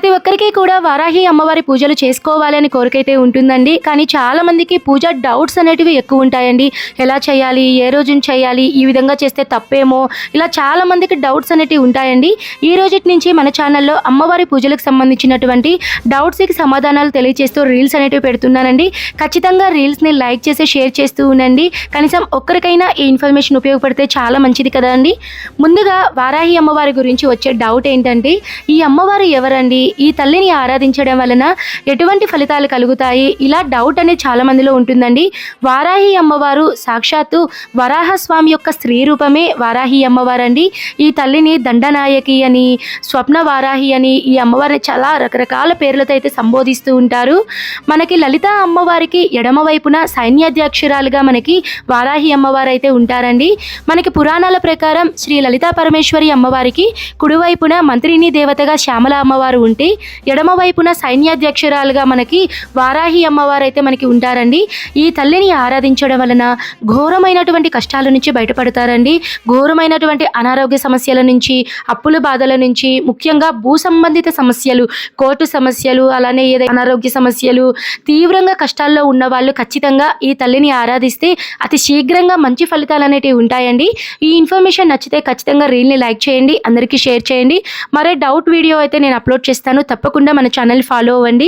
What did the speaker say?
ప్రతి ఒక్కరికి కూడా వారాహి అమ్మవారి పూజలు చేసుకోవాలి అని కోరికైతే ఉంటుందండి. కానీ చాలా మందికి పూజ డౌట్స్ అనేటివి ఎక్కువ ఉంటాయండి. ఎలా చేయాలి, ఏ రోజున చేయాలి, ఈ విధంగా చేస్తే తప్పేమో, ఇలా చాలా మందికి డౌట్స్ అనేటివి ఉంటాయండి. ఈ రోజుటి నుంచి మన ఛానల్లో అమ్మవారి పూజలకు సంబంధించినటువంటి డౌట్స్కి సమాధానాలు తెలియజేస్తూ రీల్స్ అనేటివి పెడుతున్నానండి. ఖచ్చితంగా రీల్స్ని లైక్ చేసి షేర్ చేస్తూ ఉండండి. కనీసం ఒక్కరికైనా ఈ ఇన్ఫర్మేషన్ ఉపయోగపడితే చాలా మంచిది కదా అండి. ముందుగా వారాహి అమ్మవారి గురించి వచ్చే డౌట్ ఏంటంటే, ఈ అమ్మవారు ఎవరండి, ఈ తల్లిని ఆరాధించడం వలన ఎటువంటి ఫలితాలు కలుగుతాయి, ఇలా డౌట్ అనేది చాలా మందిలో ఉంటుందండి. వారాహి అమ్మవారు సాక్షాత్తు వరాహస్వామి యొక్క స్త్రీ రూపమే వారాహి అమ్మవారు అండి. ఈ తల్లిని దండనాయకి అని, స్వప్న వారాహి అని ఈ అమ్మవారిని చాలా రకరకాల పేర్లతో అయితే సంబోధిస్తూ ఉంటారు. మనకి లలిత అమ్మవారికి ఎడమ వైపున సైన్యాధ్యక్షురాలుగా మనకి వారాహి అమ్మవారు అయితే ఉంటారండి. మనకి పురాణాల ప్రకారం శ్రీ లలితా పరమేశ్వరి అమ్మవారికి కుడివైపున మంత్రిని దేవతగా శ్యామల అమ్మవారు ఉంటే, ఎడమ వైపున సైన్యాధ్యక్షురాలుగా మనకి వారాహి అమ్మవారు అయితే మనకి ఉంటారండి. ఈ తల్లిని ఆరాధించడం వలన ఘోరమైనటువంటి కష్టాల నుంచి బయటపడతారండి. ఘోరమైనటువంటి అనారోగ్య సమస్యల నుంచి, అప్పుల బాధల నుంచి, ముఖ్యంగా భూ సంబంధిత సమస్యలు, కోర్టు సమస్యలు, అలానే ఏదైనా అనారోగ్య సమస్యలు, తీవ్రంగా కష్టాల్లో ఉన్న వాళ్ళు ఖచ్చితంగా ఈ తల్లిని ఆరాధిస్తే అతి శీఘ్రంగా మంచి ఫలితాలు అనేటివి ఉంటాయండి. ఈ ఇన్ఫర్మేషన్ నచ్చితే ఖచ్చితంగా రీల్ని లైక్ చేయండి, అందరికీ షేర్ చేయండి. మరే డౌట్ వీడియో అయితే నేను అప్లోడ్ చేస్తాను. తప్పకుండా మన ఛానల్ ఫాలో అవ్వండి.